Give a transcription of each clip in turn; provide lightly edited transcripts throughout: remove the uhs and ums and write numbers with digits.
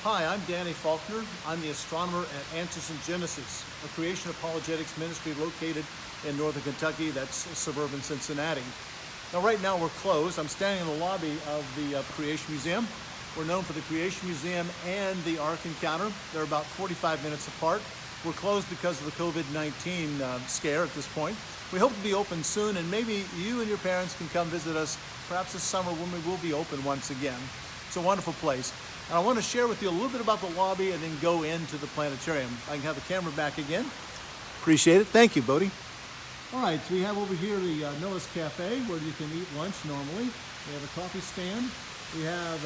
Hi, I'm Danny Faulkner. I'm the astronomer at Answers in Genesis, a creation apologetics ministry located in northern Kentucky, that's suburban Cincinnati. Now, right now we're closed. I'm standing in the lobby of the Creation Museum. We're known for the Creation Museum and the Ark Encounter. They're about 45 minutes apart. We're closed because of the COVID-19 scare at this point. We hope to be open soon, and maybe you and your parents can come visit us perhaps this summer when we will be open once again. It's a wonderful place. And I want to share with you a little bit about the lobby and then go into the planetarium. I can have the camera back again. Appreciate it. Thank you, Bodie. All right, so we have over here the Noah's Cafe where you can eat lunch normally. We have a coffee stand. We have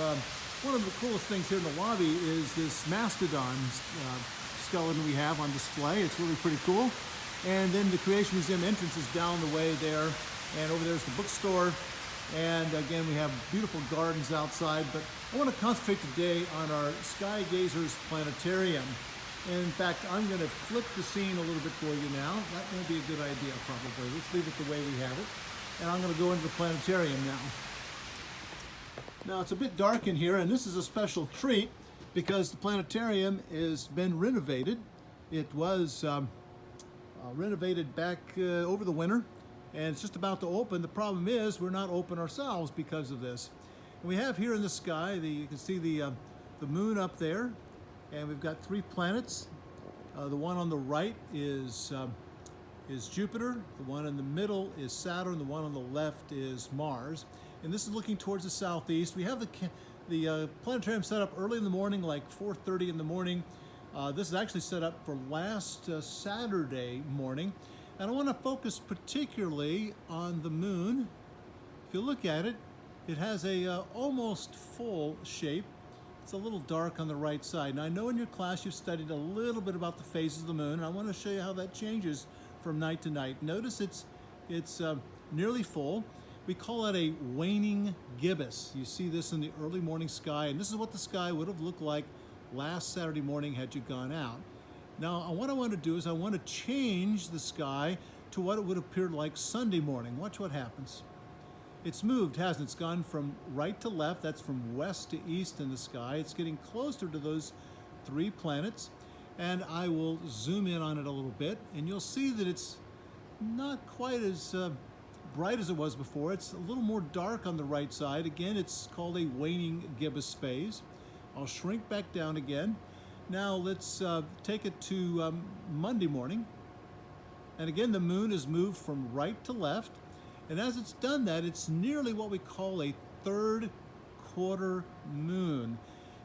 one of the coolest things here in the lobby is this mastodon skeleton we have on display. It's really pretty cool. And then the Creation Museum entrance is down the way there. And over there's the bookstore. And again, we have beautiful gardens outside, but I want to concentrate today on our Sky Gazers Planetarium. And in fact, I'm going to flip the scene a little bit for you now. That won't be a good idea, probably. Let's leave it the way we have it. And I'm going to go into the planetarium now. Now, it's a bit dark in here, and this is a special treat because the planetarium has been renovated. It was renovated back over the winter. And it's just about to open. The problem is we're not open ourselves because of this. And we have here in the sky, you can see the moon up there, and we've got 3 planets. The one on the right is Jupiter. The one in the middle is Saturn. The one on the left is Mars. And this is looking towards the southeast. We have the planetarium set up early in the morning, like 4:30 in the morning. This is actually set up for last Saturday morning. And I want to focus particularly on the moon. If you look at it, it has a almost full shape. It's a little dark on the right side. Now I know in your class you've studied a little bit about the phases of the moon. And I want to show you how that changes from night to night. Notice it's nearly full. We call that a waning gibbous. You see this in the early morning sky, and this is what the sky would have looked like last Saturday morning had you gone out. Now, what I want to do is I want to change the sky to what it would appear like Sunday morning. Watch what happens. It's moved, hasn't it? It's gone from right to left. That's from west to east in the sky. It's getting closer to those 3 planets. And I will zoom in on it a little bit, and you'll see that it's not quite as bright as it was before. It's a little more dark on the right side. Again, it's called a waning gibbous phase. I'll shrink back down again. Now let's take it to Monday morning. And again, the moon is moved from right to left. And as it's done that, it's nearly what we call a 3rd quarter moon.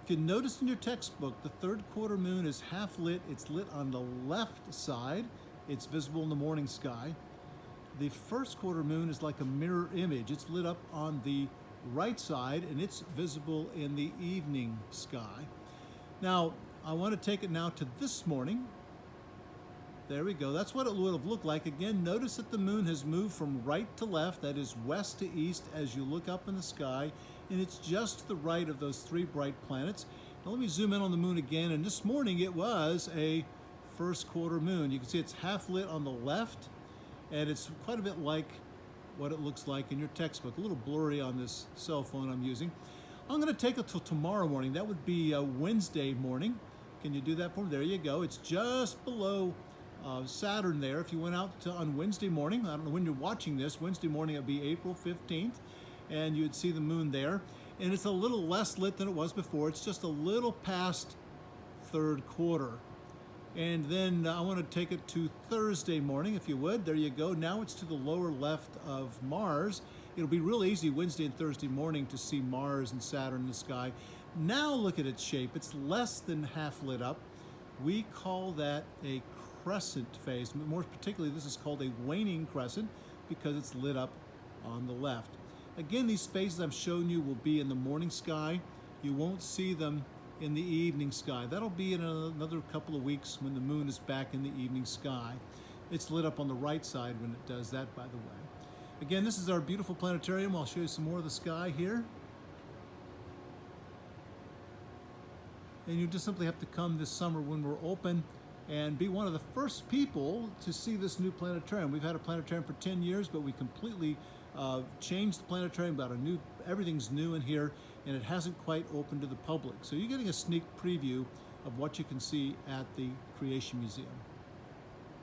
If you notice in your textbook, the 3rd quarter moon is half lit. It's lit on the left side. It's visible in the morning sky. The 1st quarter moon is like a mirror image. It's lit up on the right side, and it's visible in the evening sky. Now, I want to take it now to this morning. There we go. That's what it would have looked like. Again, notice that the moon has moved from right to left, that is west to east as you look up in the sky, and it's just to the right of those 3 bright planets. Now let me zoom in on the moon again, and this morning it was a 1st quarter moon. You can see it's half lit on the left, and it's quite a bit like what it looks like in your textbook. A little blurry on this cell phone I'm using. I'm going to take it till tomorrow morning. That would be Wednesday morning. Can you do that for me? There you go. It's just below Saturn there. If you went out on Wednesday morning, I don't know when you're watching this, Wednesday morning it would be April 15th, and you'd see the moon there. And it's a little less lit than it was before. It's just a little past 3rd quarter. And then I want to take it to Thursday morning, if you would. There you go. Now it's to the lower left of Mars. It'll be real easy Wednesday and Thursday morning to see Mars and Saturn in the sky. Now look at its shape. It's less than half lit up. We call that a crescent phase. More particularly, this is called a waning crescent because it's lit up on the left. Again, these phases I've shown you will be in the morning sky. You won't see them in the evening sky. That'll be in another couple of weeks when the moon is back in the evening sky. It's lit up on the right side when it does that, by the way. Again, this is our beautiful planetarium. I'll show you some more of the sky here. And you just simply have to come this summer when we're open and be one of the first people to see this new planetarium. We've had a planetarium for 10 years, but we completely changed the planetarium, everything's new in here, and it hasn't quite opened to the public. So you're getting a sneak preview of what you can see at the Creation Museum.